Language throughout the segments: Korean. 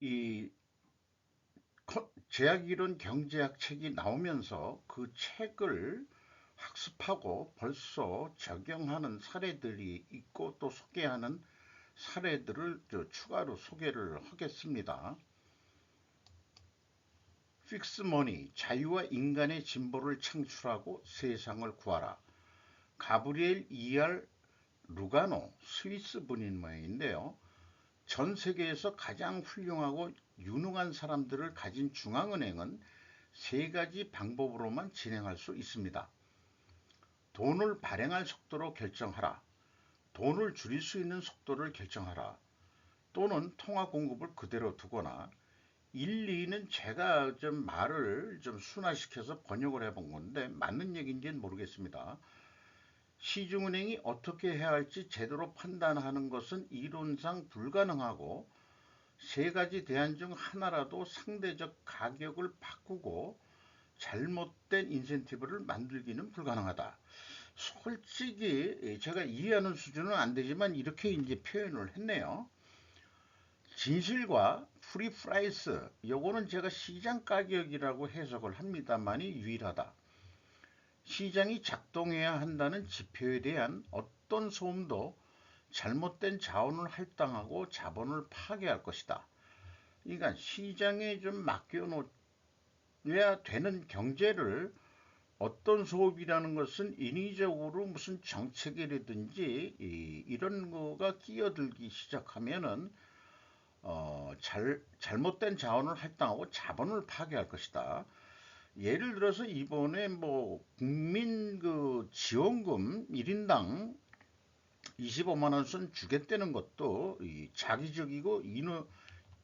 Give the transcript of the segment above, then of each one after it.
이 제약이론 경제학 책이 나오면서 그 책을 학습하고 벌써 적용하는 사례들이 있고 또 소개하는 사례들을 추가로 소개를 하겠습니다. 픽스머니, 자유와 인간의 진보를 창출하고 세상을 구하라. 가브리엘 이알 루가노, 스위스 분인 모양인데요. 전 세계에서 가장 훌륭하고 유능한 사람들을 가진 중앙은행은 세 가지 방법으로만 진행할 수 있습니다. 돈을 발행할 속도로 결정하라. 돈을 줄일 수 있는 속도를 결정하라. 또는 통화 공급을 그대로 두거나. 1, 2는 제가 좀 말을 좀 순화시켜서 번역을 해본 건데 맞는 얘기인지는 모르겠습니다. 시중은행이 어떻게 해야 할지 제대로 판단하는 것은 이론상 불가능하고 세 가지 대안 중 하나라도 상대적 가격을 바꾸고 잘못된 인센티브를 만들기는 불가능하다. 솔직히 제가 이해하는 수준은 안 되지만 이렇게 이제 표현을 했네요. 진실과 프리 프라이스, 요거는 제가 시장 가격이라고 해석을 합니다만이 유일하다. 시장이 작동해야 한다는 지표에 대한 어떤 소음도 잘못된 자원을 할당하고 자본을 파괴할 것이다. 그러니까 시장에 좀 맡겨놓아야 되는 경제를 어떤 소업이라는 것은 인위적으로 무슨 정책이라든지 이런 거가 끼어들기 시작하면은 잘못된 자원을 할당하고 자본을 파괴할 것이다. 예를 들어서 이번에 뭐 국민 그 지원금 1인당 25만 원 선 주겠다는 것도 자기적이고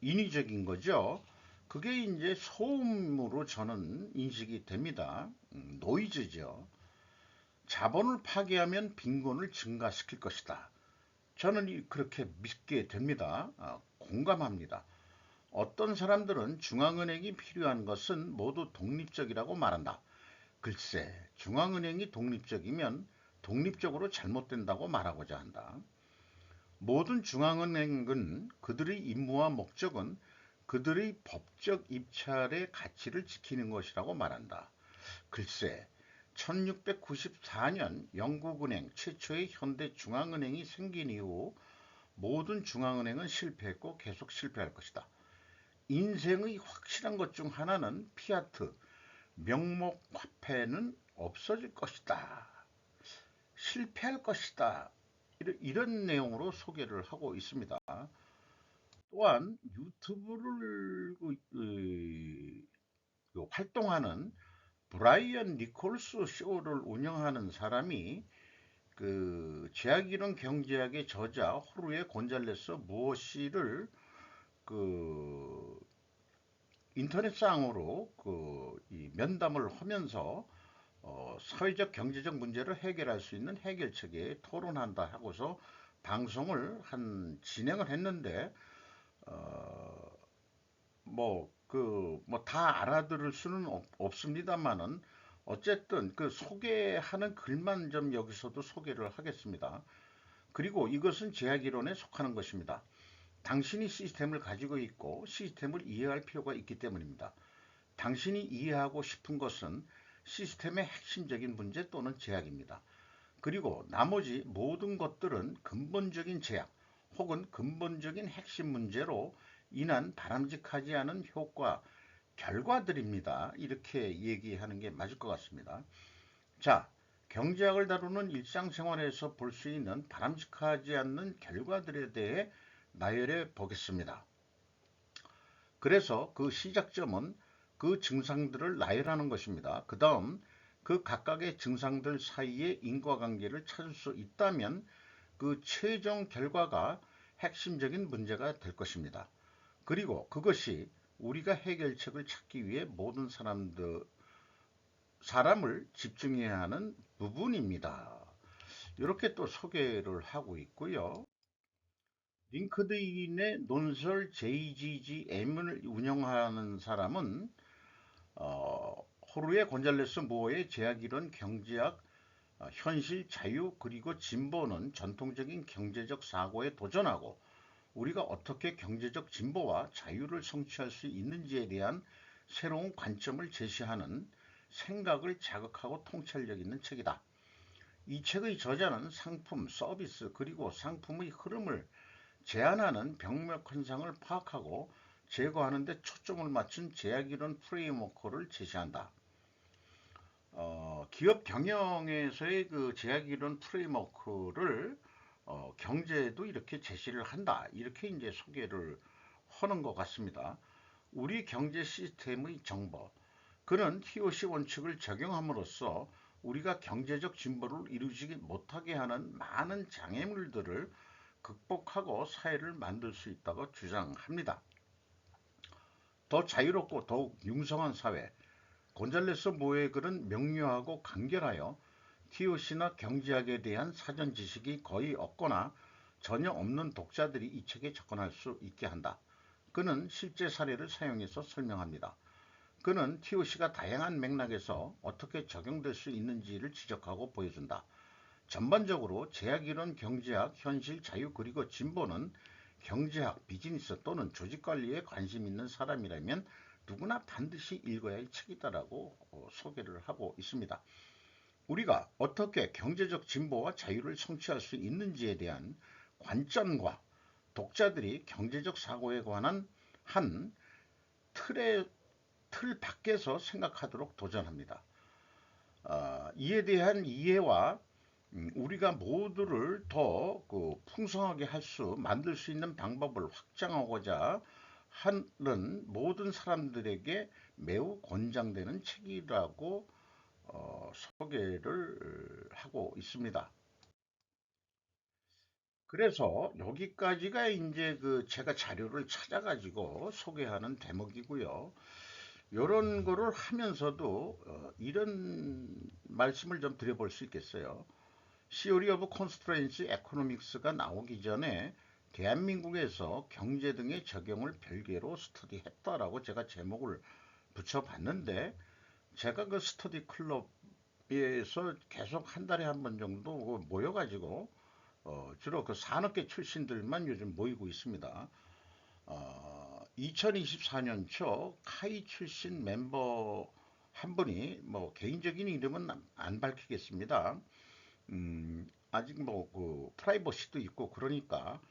인위적인 거죠. 그게 이제 소음으로 저는 인식이 됩니다. 노이즈죠. 자본을 파괴하면 빈곤을 증가시킬 것이다. 저는 그렇게 믿게 됩니다. 공감합니다. 어떤 사람들은 중앙은행이 필요한 것은 모두 독립적이라고 말한다. 글쎄, 중앙은행이 독립적이면 독립적으로 잘못된다고 말하고자 한다. 모든 중앙은행은 그들의 임무와 목적은 그들의 법적 입찰의 가치를 지키는 것이라고 말한다. 글쎄, 1694년 영국은행 최초의 현대 중앙은행이 생긴 이후 모든 중앙은행은 실패했고 계속 실패할 것이다. 인생의 확실한 것 중 하나는 피아트, 명목 화폐는 없어질 것이다. 실패할 것이다. 이런 내용으로 소개를 하고 있습니다. 또한 유튜브를 활동하는 브라이언 니콜스 쇼를 운영하는 사람이 그 제약이론 경제학의 저자 호르에 곤잘레스 무엇이를 그 인터넷상으로 면담을 하면서 사회적 경제적 문제를 해결할 수 있는 해결책에 토론한다 하고서 방송을 진행을 했는데 어, 다 알아들을 수는 없습니다만은 어쨌든 그 소개하는 글만 좀 여기서도 소개를 하겠습니다. 그리고 이것은 제약이론에 속하는 것입니다. 당신이 시스템을 가지고 있고 시스템을 이해할 필요가 있기 때문입니다. 당신이 이해하고 싶은 것은 시스템의 핵심적인 문제 또는 제약입니다. 그리고 나머지 모든 것들은 근본적인 제약 혹은 근본적인 핵심 문제로 인한 바람직하지 않은 효과, 결과들입니다. 이렇게 얘기하는 게 맞을 것 같습니다. 자, 경제학을 다루는 일상생활에서 볼 수 있는 바람직하지 않는 결과들에 대해 나열해 보겠습니다. 그래서 그 시작점은 그 증상들을 나열하는 것입니다. 그 다음 그 각각의 증상들 사이의 인과관계를 찾을 수 있다면 그 최종 결과가 핵심적인 문제가 될 것입니다. 그리고 그것이 우리가 해결책을 찾기 위해 모든 사람을 집중해야 하는 부분입니다. 이렇게 또 소개를 하고 있고요. 링크드인의 논설 JGGM을 운영하는 사람은 호르에 곤잘레스 모어의 제약이론 경제학, 현실 자유 그리고 진보는 전통적인 경제적 사고에 도전하고 우리가 어떻게 경제적 진보와 자유를 성취할 수 있는지에 대한 새로운 관점을 제시하는 생각을 자극하고 통찰력 있는 책이다. 이 책의 저자는 상품, 서비스, 그리고 상품의 흐름을 제한하는 병력 현상을 파악하고 제거하는 데 초점을 맞춘 제약이론 프레임워크를 제시한다. 기업 경영에서의 그 제약이론 프레임워크를 경제도 이렇게 제시를 한다. 이렇게 이제 소개를 하는 것 같습니다. 우리 경제 시스템의 정보. 그는 TOC 원칙을 적용함으로써 우리가 경제적 진보를 이루지 못하게 하는 많은 장애물들을 극복하고 사회를 만들 수 있다고 주장합니다. 더 자유롭고 더욱 융성한 사회. 곤잘레스 모의 글은 명료하고 간결하여 TOC나 경제학에 대한 사전 지식이 거의 없거나 전혀 없는 독자들이 이 책에 접근할 수 있게 한다. 그는 실제 사례를 사용해서 설명합니다. 그는 TOC가 다양한 맥락에서 어떻게 적용될 수 있는지를 지적하고 보여준다. 전반적으로 제약이론, 경제학, 현실, 자유 그리고 진보는 경제학, 비즈니스 또는 조직관리에 관심 있는 사람이라면 누구나 반드시 읽어야 할 책이다라고 소개를 하고 있습니다. 우리가 어떻게 경제적 진보와 자유를 성취할 수 있는지에 대한 관점과 독자들이 경제적 사고에 관한 한 틀 밖에서 생각하도록 도전합니다. 이에 대한 이해와 우리가 모두를 더 풍성하게 만들 수 있는 방법을 확장하고자 하는 모든 사람들에게 매우 권장되는 책이라고 소개를 하고 있습니다. 그래서 여기까지가 이제 제가 자료를 찾아가지고 소개하는 대목이고요. 이런 거를 하면서도 이런 말씀을 좀 드려볼 수 있겠어요. Theory of Constraints Economics가 나오기 전에 대한민국에서 경제 등의 적용을 별개로 스터디했다라고 제가 제목을 붙여봤는데, 제가 그 스터디 클럽에서 계속 한 달에 한 번 정도 모여가지고 주로 그 산업계 출신들만 요즘 모이고 있습니다. 2024년 초 카이 출신 멤버 한 분이, 뭐 개인적인 이름은 안 밝히겠습니다. 아직 뭐 그 프라이버시도 있고 그러니까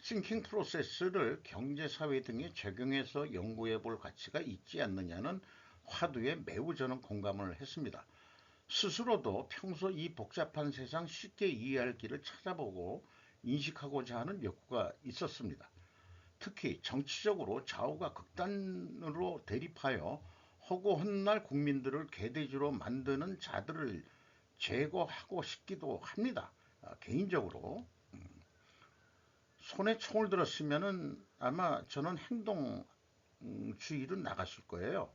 싱킹 프로세스를 경제 사회 등에 적용해서 연구해 볼 가치가 있지 않느냐는 화두에 매우 저는 공감을 했습니다. 스스로도 평소 이 복잡한 세상 쉽게 이해할 길을 찾아보고 인식하고자 하는 욕구가 있었습니다. 특히 정치적으로 좌우가 극단으로 대립하여 허구 헛날 국민들을 개돼지로 만드는 자들을 제거하고 싶기도 합니다. 개인적으로 손에 총을 들었으면은 아마 저는 행동주의로 나갔을 거예요.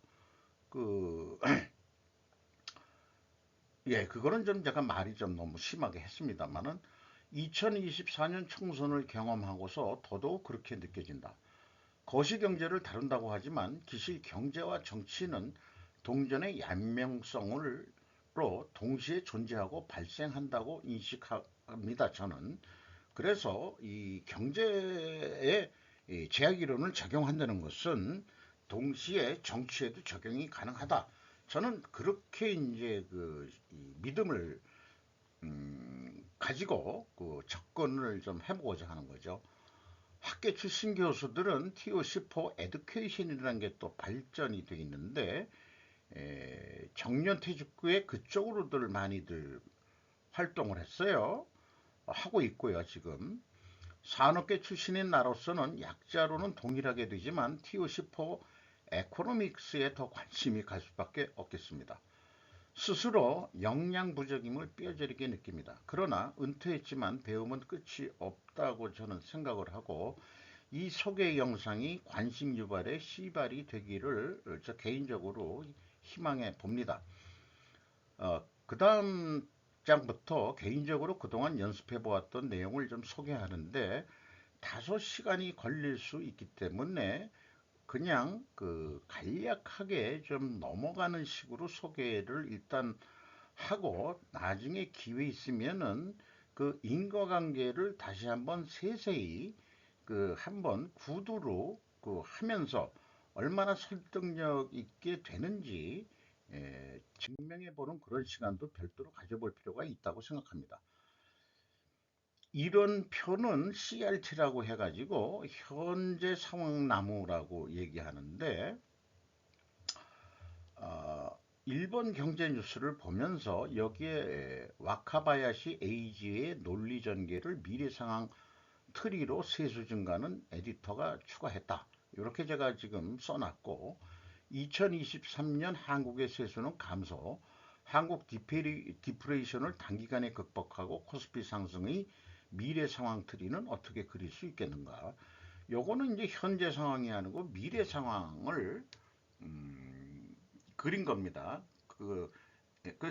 그 예, 그거는 좀 제가 말이 좀 너무 심하게 했습니다만은 2024년 총선을 경험하고서 더더욱 그렇게 느껴진다. 거시경제를 다룬다고 하지만 기실 경제와 정치는 동전의 양면성으로 동시에 존재하고 발생한다고 인식합니다. 저는. 그래서 이 경제에 제약 이론을 적용한다는 것은 동시에 정치에도 적용이 가능하다. 저는 그렇게 이제 믿음을 가지고 접근을 좀 해보고자 하는 거죠. 학계 출신 교수들은 TOC4 에듀케이션이라는 게 또 발전이 되어 있는데, 정년퇴직후에 그쪽으로들 많이들 활동을 했어요. 하고 있고요, 지금. 산업계 출신인 나로서는 약자로는 동일하게 되지만 TOC4 에코노믹스에 더 관심이 갈 수밖에 없겠습니다. 스스로 역량 부족임을 뼈저리게 느낍니다. 그러나 은퇴했지만 배움은 끝이 없다고 저는 생각을 하고, 이 소개 영상이 관심 유발의 시발이 되기를 저 개인적으로 희망해 봅니다. 그 다음 장부터 개인적으로 그동안 연습해 보았던 내용을 좀 소개하는데, 다소 시간이 걸릴 수 있기 때문에 그냥 간략하게 좀 넘어가는 식으로 소개를 일단 하고, 나중에 기회 있으면은 그 인과관계를 다시 한번 세세히 그 한번 구두로 그 하면서 얼마나 설득력 있게 되는지 증명해 보는 그런 시간도 별도로 가져볼 필요가 있다고 생각합니다. 이런 표는 CRT라고 해가지고 현재 상황 나무라고 얘기하는데, 어, 일본 경제 뉴스를 보면서 여기에 와카바야시 에이지의 논리 전개를 미래 상황 트리로 세수 증가는 에디터가 추가했다. 이렇게 제가 지금 써놨고, 2023년 한국의 세수는 감소, 한국 디프레이션을 단기간에 극복하고 코스피 상승의 미래 상황 트리는 어떻게 그릴 수 있겠는가? 요거는 이제 현재 상황이 아니고 미래 상황을 그린 겁니다. 그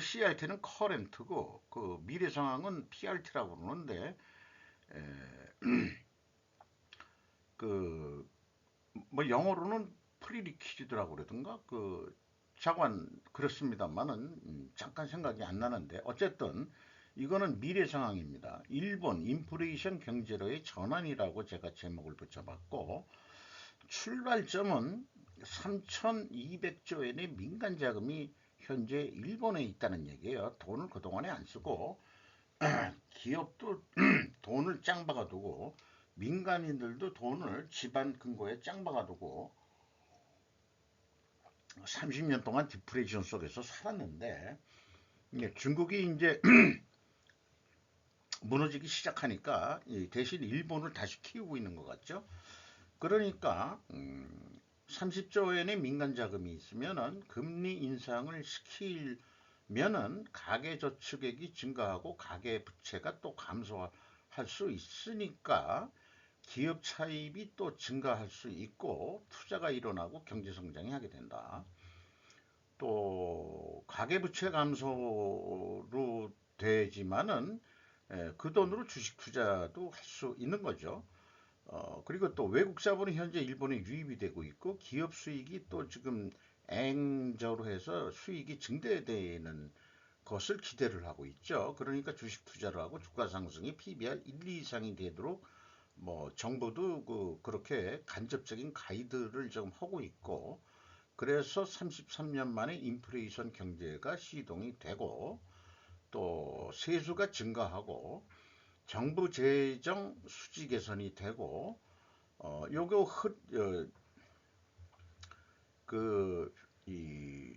CRT는 커렌트고 그 미래 상황은 PRT라고 그러는데, 그 뭐 영어로는 프리리퀴즈드라고 그러던가 그 자관 그렇습니다만은 잠깐 생각이 안 나는데, 어쨌든 이거는 미래 상황입니다. 일본 인플레이션 경제로의 전환이라고 제가 제목을 붙여봤고, 출발점은 3,200조 엔의 민간 자금이 현재 일본에 있다는 얘기예요. 돈을 그동안에 안 쓰고 기업도 돈을 짱 박아두고 민간인들도 돈을 집안 금고에 짱 박아두고 30년 동안 디프레이션 속에서 살았는데, 중국이 이제 무너지기 시작하니까 대신 일본을 다시 키우고 있는 것 같죠. 그러니까 30조 엔의 민간 자금이 있으면은 금리 인상을 시키면은 가계 저축액이 증가하고 가계 부채가 또 감소할 수 있으니까 기업 차입이 또 증가할 수 있고 투자가 일어나고 경제 성장이 하게 된다. 또 가계부채 감소로 되지만은 그 돈으로 주식 투자도 할 수 있는 거죠. 그리고 또 외국 자본이 현재 일본에 유입이 되고 있고 기업 수익이 또 지금 앵저로 해서 수익이 증대되는 것을 기대를 하고 있죠. 그러니까 주식 투자를 하고 주가 상승이 PBR 1, 2 이상이 되도록 뭐 정부도 그렇게 간접적인 가이드를 좀 하고 있고, 그래서 33년 만에 인플레이션 경제가 시동이 되고 또 세수가 증가하고 정부 재정 수지 개선이 되고 요거 이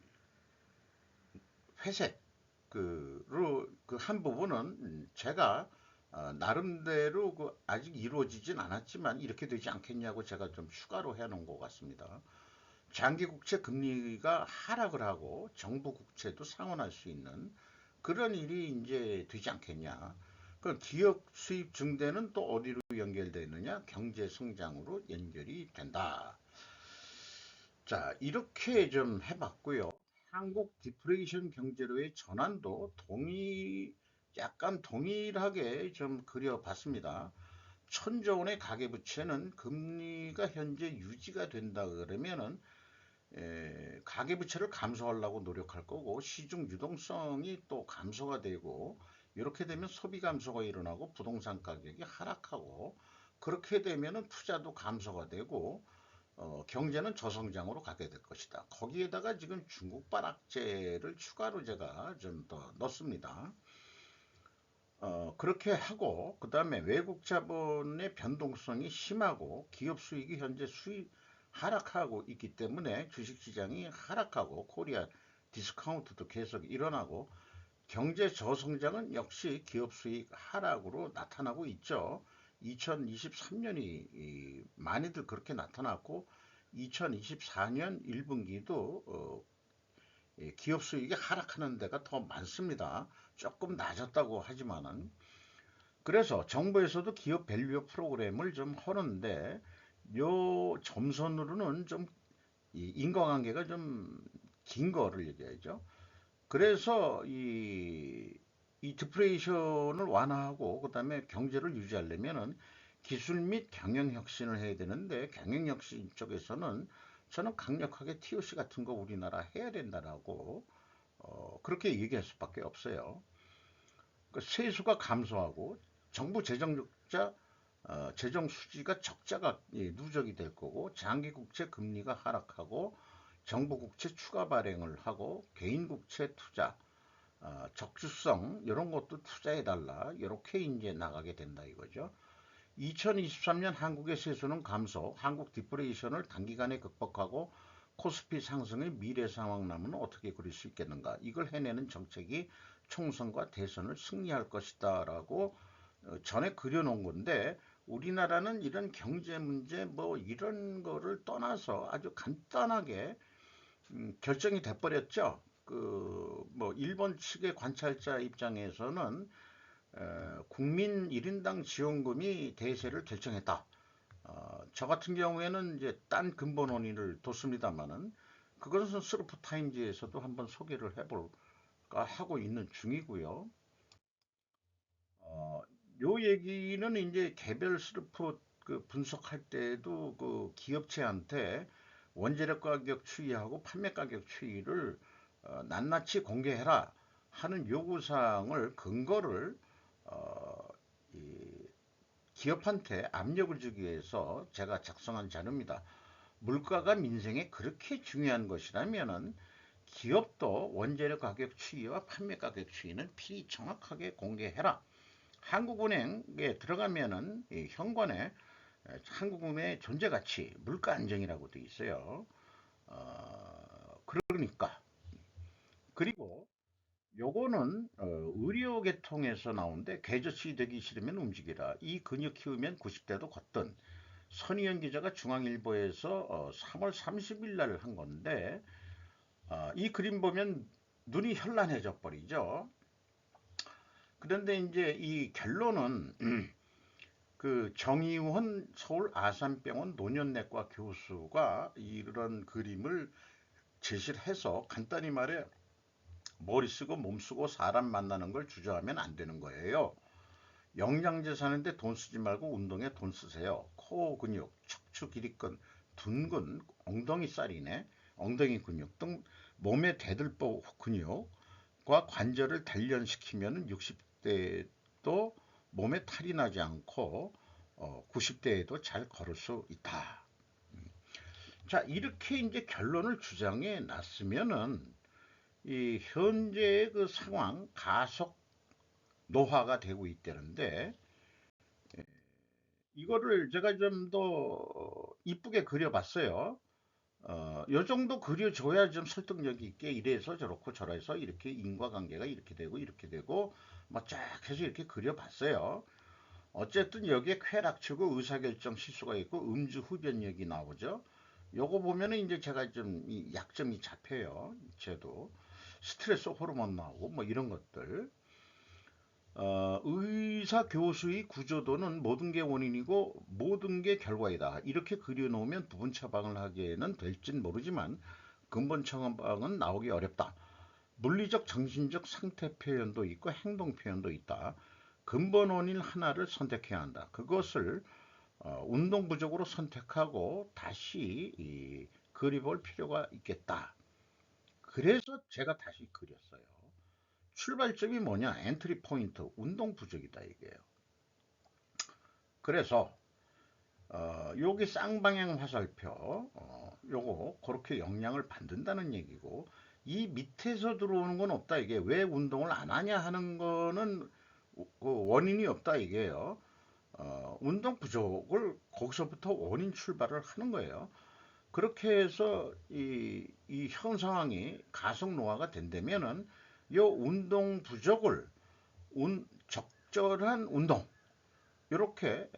회색 그로 그 한 부분은 제가 나름대로 아직 이루어지진 않았지만 이렇게 되지 않겠냐고 제가 좀 추가로 해놓은 것 같습니다. 장기 국채 금리가 하락을 하고 정부 국채도 상환할 수 있는 그런 일이 이제 되지 않겠냐. 그 기업 수입 증대는 또 어디로 연결되느냐? 경제 성장으로 연결이 된다. 자, 이렇게 좀 해봤고요. 한국 디프레이션 경제로의 전환도 약간 동일하게 좀 그려봤습니다. 1,000조 원의 가계부채는 금리가 현재 유지가 된다 그러면은 가계부채를 감소하려고 노력할 거고 시중 유동성이 또 감소가 되고 이렇게 되면 소비 감소가 일어나고 부동산 가격이 하락하고 그렇게 되면은 투자도 감소가 되고 경제는 저성장으로 가게 될 것이다. 거기에다가 지금 중국발 악재를 추가로 제가 좀 더 넣습니다. 그렇게 하고 그 다음에 외국 자본의 변동성이 심하고 기업 수익이 현재 하락하고 있기 때문에 주식시장이 하락하고 코리아 디스카운트도 계속 일어나고 경제 저성장은 역시 기업 수익 하락으로 나타나고 있죠. 2023년이 많이들 그렇게 나타났고 2024년 1분기도 기업 수익이 하락하는 데가 더 많습니다. 조금 낮았다고 하지만은 그래서 정부에서도 기업 밸류 프로그램을 좀 하는데 요 점선으로는 좀 인과관계가 좀 긴 거를 얘기하죠. 그래서 이 디프레이션을 완화하고 그다음에 경제를 유지하려면은 기술 및 경영 혁신을 해야 되는데 경영 혁신 쪽에서는 저는 강력하게 TOC 같은 거 우리나라 해야 된다라고 그렇게 얘기할 수밖에 없어요. 그 세수가 감소하고 정부 재정 적자 재정 수지가 적자가 누적이 될 거고 장기 국채 금리가 하락하고 정부 국채 추가 발행을 하고 개인 국채 투자 적주성 이런 것도 투자해 달라 이렇게 이제 나가게 된다 이거죠. 2023년 한국의 세수는 감소, 한국 디플레이션을 단기간에 극복하고 코스피 상승의 미래 상황남은 어떻게 그릴 수 있겠는가? 이걸 해내는 정책이 총선과 대선을 승리할 것이다라고 전에 그려놓은 건데 우리나라는 이런 경제 문제 뭐 이런 거를 떠나서 아주 간단하게 결정이 돼버렸죠. 그 뭐 일본 측의 관찰자 입장에서는 국민 1인당 지원금이 대세를 결정했다. 저 같은 경우에는 이제 딴 근본 원인을 뒀습니다만은 그것은 스루프 타임즈에서도 한번 소개를 해볼까 하고 있는 중이고요. 어, 요 얘기는 이제 개별 스루프 그 분석할 때도 그 기업체한테 원재료 가격 추이하고 판매 가격 추이를 낱낱이 공개해라 하는 요구사항을 근거를 어, 이 기업한테 압력을 주기 위해서 제가 작성한 자료입니다. 물가가 민생에 그렇게 중요한 것이라면은 기업도 원재료 가격 추이와 판매 가격 추이는 필히 정확하게 공개해라. 한국은행에 들어가면은 이 현관에 한국은행의 존재 가치 물가 안정이라고 되어 있어요. 그러니까 그리고 요거는 의료계통에서 나오는데 괴저치 되기 싫으면 움직이라. 이 근육 키우면 90대도 걷든. 선희연 기자가 중앙일보에서 3월 30일 날 한 건데 이 그림 보면 눈이 현란해져 버리죠. 그런데 이제 이 결론은 그 정의원 서울 아산병원 노년내과 교수가 이런 그림을 제시를 해서 간단히 말해 머리 쓰고 몸 쓰고 사람 만나는 걸 주저하면 안 되는 거예요. 영양제 사는데 돈 쓰지 말고 운동에 돈 쓰세요. 코어 근육, 척추 기립근, 둔근, 엉덩이 살이네, 엉덩이 근육 등 몸의 대들보 근육과 관절을 단련시키면 60대도 몸에 탈이 나지 않고 90대에도 잘 걸을 수 있다. 자, 이렇게 이제 결론을 주장해 놨으면은 이 현재의 그 상황 가속 노화가 되고 있다는데 이거를 제가 좀 더 이쁘게 그려봤어요. 요 정도 그려줘야 좀 설득력 있게 이래서 저렇고 저래서 이렇게 인과관계가 이렇게 되고 이렇게 되고 막 쫙 해서 이렇게 그려봤어요. 어쨌든 여기에 쾌락추구 의사결정 실수가 있고 음주 흡연력이 나오죠. 요거 보면은 이제 제가 좀 이 약점이 잡혀요. 제도 스트레스 호르몬 나오고 뭐 이런 것들. 의사 교수의 구조도는 모든 게 원인이고 모든 게 결과이다. 이렇게 그려놓으면 부분 처방을 하기에는 될진 모르지만 근본 처방은 나오기 어렵다. 물리적, 정신적 상태 표현도 있고 행동 표현도 있다. 근본 원인 하나를 선택해야 한다. 그것을 운동 부족으로 선택하고 다시 그려볼 필요가 있겠다. 그래서 제가 다시 그렸어요. 출발점이 뭐냐? 엔트리 포인트, 운동 부족이다 이게요. 그래서 여기 쌍방향 화살표, 요거 그렇게 영향을 받는다는 얘기고 이 밑에서 들어오는 건 없다 이게 왜 운동을 안 하냐 하는 거는 원인이 없다 이게요. 운동 부족을 거기서부터 원인 출발을 하는 거예요. 그렇게 해서 이 현 상황이 가속 노화가 된다면은 요 운동 부족을 적절한 운동 이렇게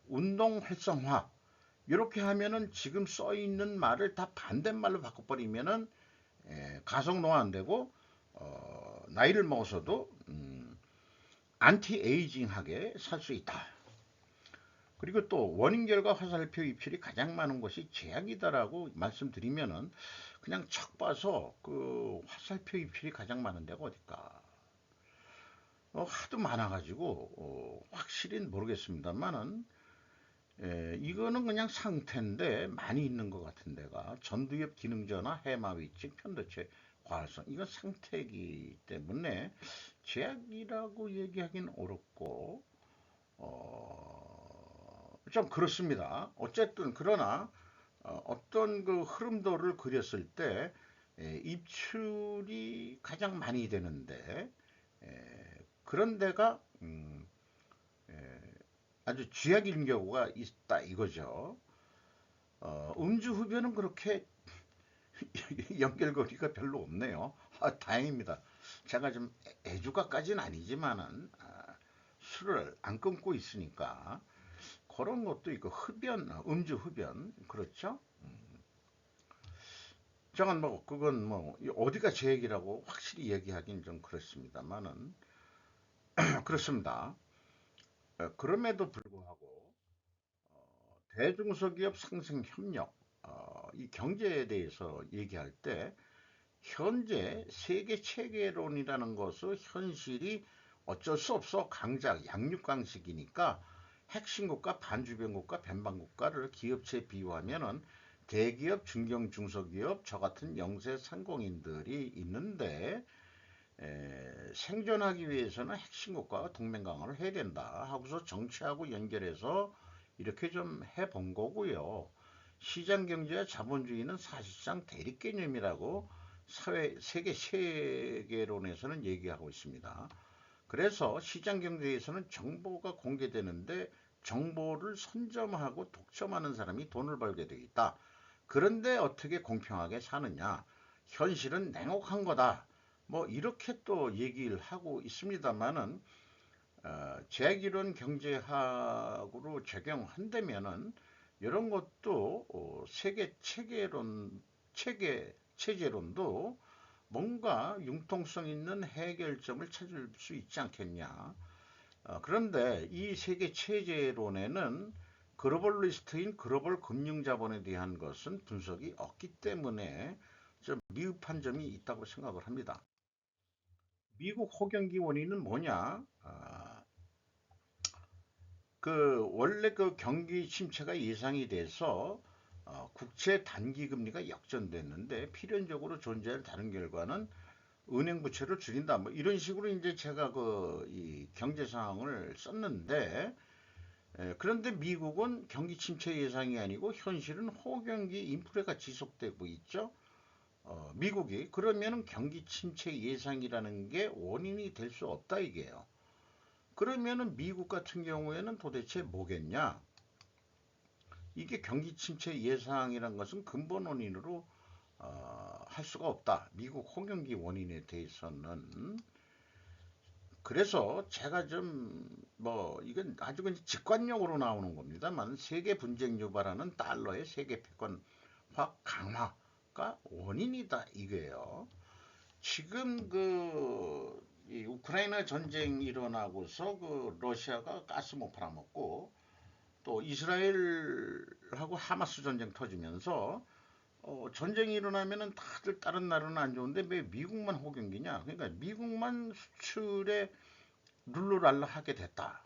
운동 활성화 이렇게 하면은 지금 써 있는 말을 다 반대말로 바꿔버리면은 가속 노화 안 되고 나이를 먹어서도 안티 에이징하게 살 수 있다. 그리고 또 원인 결과 화살표 입출이 가장 많은 것이 제약이다라고 말씀드리면은 그냥 척 봐서 그 화살표 입출이 가장 많은 데가 어딜까? 하도 많아가지고 확실히는 모르겠습니다만은 이거는 그냥 상태인데 많이 있는 것 같은 데가 전두엽 기능전화, 해마위증, 편도체 과활성 이건 상태이기 때문에 제약이라고 얘기하기는 어렵고 좀 그렇습니다. 어쨌든 그러나 어떤 그 흐름도를 그렸을 때 입출이 가장 많이 되는데 그런 데가 아주 쥐약인 경우가 있다 이거죠. 음주 흡연은 그렇게 연결고리가 별로 없네요. 다행입니다. 제가 좀 애주가까지는 아니지만은 술을 안 끊고 있으니까 그런 것도 있고 흡연, 음주 흡연 그렇죠? 저는 뭐 그건 뭐 어디가 제 얘기라고 확실히 얘기하긴 좀 그렇습니다만은 그렇습니다. 그럼에도 불구하고 대중소기업 상생 협력 이 경제에 대해서 얘기할 때 현재 세계 체계론이라는 것은 현실이 어쩔 수 없어 강작 양육강식이니까 핵심국가, 반주변국가, 변방국가를 기업체에 비유하면은 대기업, 중견, 중소기업, 저 같은 영세 상공인들이 있는데 생존하기 위해서는 핵심국가와 동맹 강화를 해야 된다 하고서 정치하고 연결해서 이렇게 좀 해본 거고요. 시장경제와 자본주의는 사실상 대립 개념이라고 세계 세계론에서는 얘기하고 있습니다. 그래서 시장경제에서는 정보가 공개되는데 정보를 선점하고 독점하는 사람이 돈을 벌게 되어 있다. 그런데 어떻게 공평하게 사느냐? 현실은 냉혹한 거다. 뭐 이렇게 또 얘기를 하고 있습니다만은 재기론 경제학으로 적용한다면은 이런 것도 세계 체제론도 뭔가 융통성 있는 해결점을 찾을 수 있지 않겠냐. 그런데 이 세계 체제론에는 글로벌리스트인 글로벌 금융자본에 대한 것은 분석이 없기 때문에 좀 미흡한 점이 있다고 생각을 합니다. 미국 호경기 원인은 뭐냐? 그 원래 그 경기 침체가 예상이 돼서 국채 단기 금리가 역전됐는데 필연적으로 존재할 다른 결과는 은행 부채를 줄인다. 뭐 이런 식으로 이제 제가 그 이 경제 상황을 썼는데 그런데 미국은 경기 침체 예상이 아니고 현실은 호경기 인플레가 지속되고 있죠. 미국이 그러면은 경기 침체 예상이라는 게 원인이 될 수 없다 이게요. 그러면은 미국 같은 경우에는 도대체 뭐겠냐? 이게 경기 침체 예상이란 것은 근본 원인으로 할 수가 없다. 미국 호경기 원인에 대해서는 그래서 제가 좀 뭐 이건 아주 그냥 직관적으로 나오는 겁니다만 세계 분쟁 유발하는 달러의 세계 패권화 강화가 원인이다 이게요. 지금 이 우크라이나 전쟁 일어나고서 그 러시아가 가스 못 팔아먹고 또 이스라엘하고 하마스 전쟁 터지면서 전쟁이 일어나면은 다들 다른 나라는 안 좋은데 왜 미국만 호경기냐? 그러니까 미국만 수출에 룰루랄라 하게 됐다.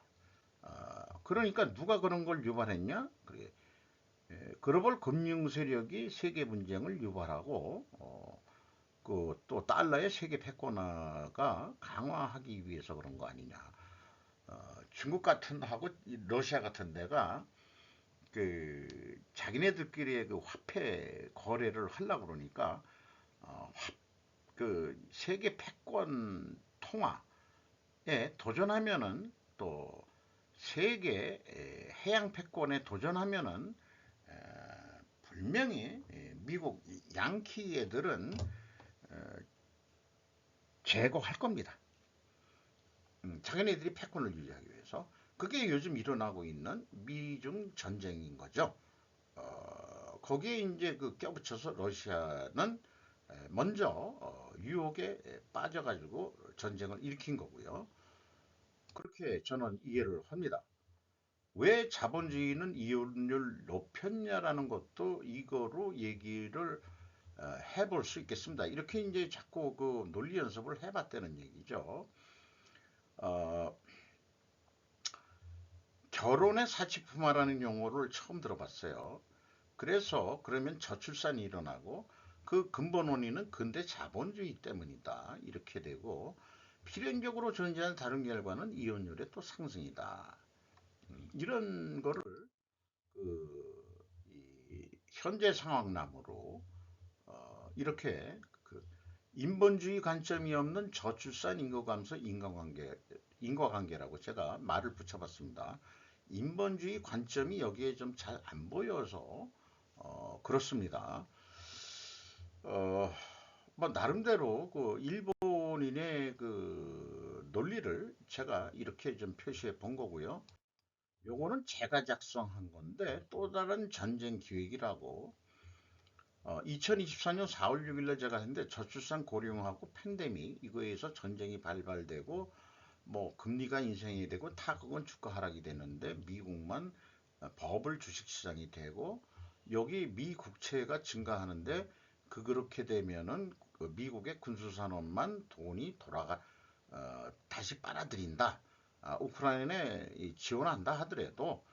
그러니까 누가 그런 걸 유발했냐? 그래, 글로벌 금융 세력이 세계 분쟁을 유발하고 그또 달러의 세계 패권화가 강화하기 위해서 그런 거 아니냐? 중국 같은 하고 러시아 같은 데가 그 자기네들끼리의 그 화폐 거래를 하려고 그러니까 그 세계 패권 통화에 도전하면은 또 세계 해양 패권에 도전하면은 분명히 미국 양키 애들은 제거할 겁니다. 자기네들이 패권을 유지하기 위해서 그게 요즘 일어나고 있는 미중 전쟁인 거죠. 거기에 이제 그 껴붙여서 러시아는 먼저 유혹에 빠져가지고 전쟁을 일으킨 거고요. 그렇게 저는 이해를 합니다. 왜 자본주의는 이혼율 높였냐라는 것도 이거로 얘기를 해볼 수 있겠습니다. 이렇게 이제 자꾸 그 논리 연습을 해봤다는 얘기죠. 어, 결혼의 사치품화라는 용어를 처음 들어봤어요. 그래서 그러면 저출산이 일어나고 그 근본 원인은 근대 자본주의 때문이다. 이렇게 되고 필연적으로 존재하는 다른 결과는 이혼율의 또 상승이다. 이런 거를 이 현재 상황남으로 이렇게 인본주의 관점이 없는 저출산 인구 감소 인과관계라고 제가 말을 붙여봤습니다. 인본주의 관점이 여기에 좀 잘 안 보여서 그렇습니다. 어, 뭐 나름대로 그 일본인의 그 논리를 제가 이렇게 좀 표시해 본 거고요. 요거는 제가 작성한 건데 또 다른 전쟁 기획이라고 2024년 4월 6일날 제가 했는데 저출산 고령화하고 팬데믹 이거에서 전쟁이 발발되고 뭐 금리가 인상이 되고 타국은 주가 하락이 되는데 미국만 버블 주식시장이 되고 여기 미 국채가 증가하는데 그렇게 되면은 그 미국의 군수산업만 돈이 다시 빨아들인다. 우크라이나에 지원한다 하더라도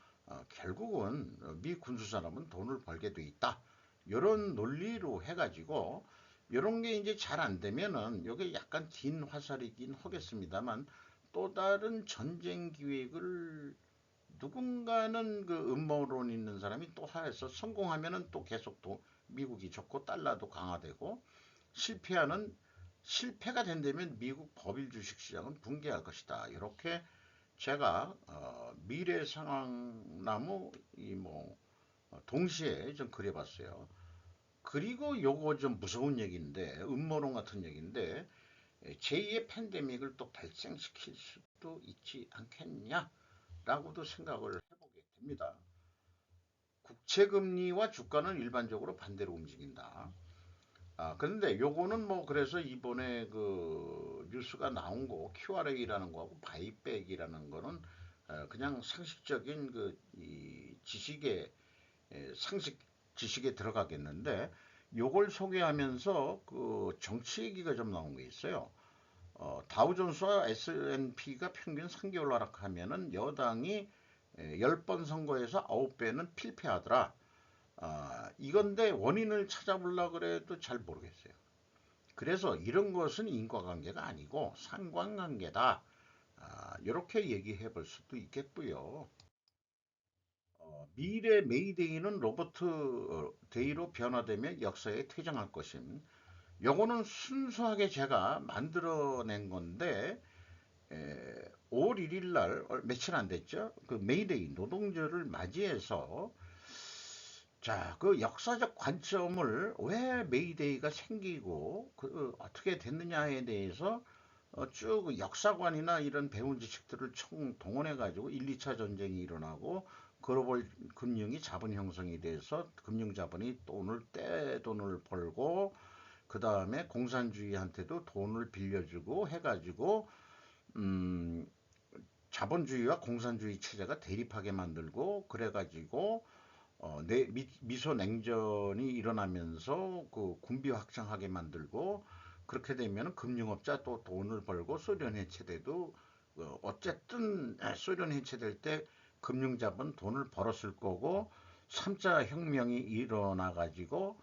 결국은 미 군수산업은 돈을 벌게 돼 있다. 이런 논리로 해가지고 이런 게 이제 잘 안 되면은 이게 약간 긴 화살이긴 하겠습니다만 또 다른 전쟁 기획을 누군가는 그 음모론 있는 사람이 또 하해서 성공하면은 또 계속 또 미국이 좋고 달러도 강화되고 실패하는 실패가 된다면 미국 법일 주식시장은 붕괴할 것이다. 이렇게 제가 미래 상황나무 이뭐 동시에 좀 그려봤어요. 그리고 요거 좀 무서운 얘기인데 음모론 같은 얘기인데 제2의 팬데믹을 또 발생시킬 수도 있지 않겠냐라고도 생각을 해보게 됩니다. 국채금리와 주가는 일반적으로 반대로 움직인다. 그런데 요거는 뭐 그래서 이번에 그 뉴스가 나온 거 QRA라는 거하고 바이백이라는 거는 그냥 상식적인 이 지식의 상식 지식에 들어가겠는데 요걸 소개하면서 그 정치 얘기가 좀 나온 게 있어요. 다우존스와 S&P가 평균 3개월 하락하면은 여당이 10번 선거에서 9배는 필패하더라. 이건데 원인을 찾아보려고 그래도 잘 모르겠어요. 그래서 이런 것은 인과관계가 아니고 상관관계다. 이렇게 얘기해 볼 수도 있겠고요. 미래 메이데이는 로버트 데이로 변화되며 역사에 퇴장할 것임. 요거는 순수하게 제가 만들어낸 건데 5월 1일 날 며칠 안 됐죠? 그 메이데이 노동절을 맞이해서 자, 그 역사적 관점을 왜 메이데이가 생기고 어떻게 됐느냐에 대해서 쭉 역사관이나 이런 배운 지식들을 총 동원해 가지고 1, 2차 전쟁이 일어나고 글로벌 금융이 자본 형성이 돼서 금융 자본이 떼돈을 벌고 그 다음에 공산주의한테도 돈을 빌려주고 해가지고 음, 자본주의와 공산주의 체제가 대립하게 만들고 그래가지고 미소 냉전이 일어나면서 그 군비 확장하게 만들고 그렇게 되면 금융업자 또 돈을 벌고 소련 해체돼도 어쨌든 소련 해체될 때 금융자본 돈을 벌었을 거고 3차 혁명이 일어나 가지고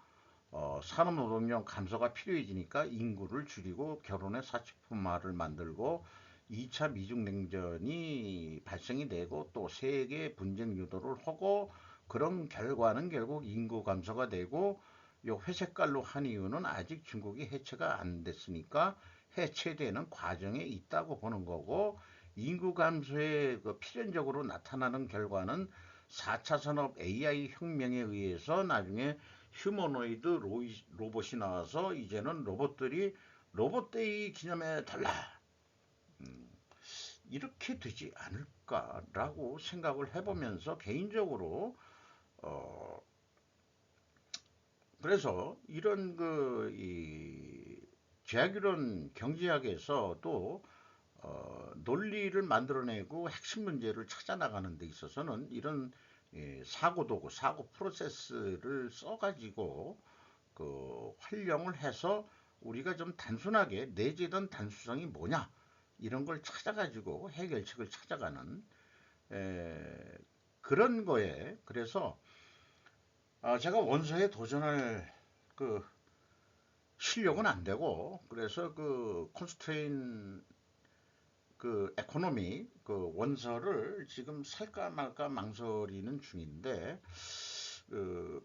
산업노동력 감소가 필요해지니까 인구를 줄이고 결혼의 사치품화를 만들고 2차 미중냉전이 발생이 되고 또 세계 분쟁 유도를 하고 그런 결과는 결국 인구 감소가 되고 요 회색깔로 한 이유는 아직 중국이 해체가 안 됐으니까 해체되는 과정에 있다고 보는 거고 인구 감소에 그 필연적으로 나타나는 결과는 4차 산업 AI 혁명에 의해서 나중에 휴머노이드 로봇이 나와서 이제는 로봇들이 로봇데이 기념해 달라. 이렇게 되지 않을까라고 생각을 해보면서 개인적으로 어 그래서 이런 이 제약이론 경제학에서도 논리를 만들어내고 핵심 문제를 찾아 나가는 데 있어서는 이런 사고 도구, 사고 프로세스를 써가지고 활용을 해서 우리가 좀 단순하게 내재된 단수성이 뭐냐 이런 걸 찾아가지고 해결책을 찾아가는 에, 그런 거에 그래서 제가 원서에 도전할 그 실력은 안 되고 그래서 그 콘스트레인 그 에코노미 그 원서를 지금 살까 말까 망설이는 중인데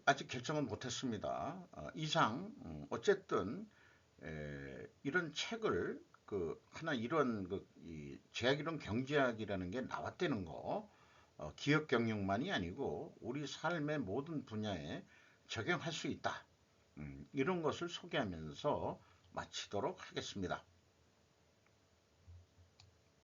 아직 결정은 못했습니다. 이상 어쨌든 이런 책을 그 하나 이런 이 제약이론 경제학이라는 게 나왔다는 거 기업 경영만이 아니고 우리 삶의 모든 분야에 적용할 수 있다. 이런 것을 소개하면서 마치도록 하겠습니다.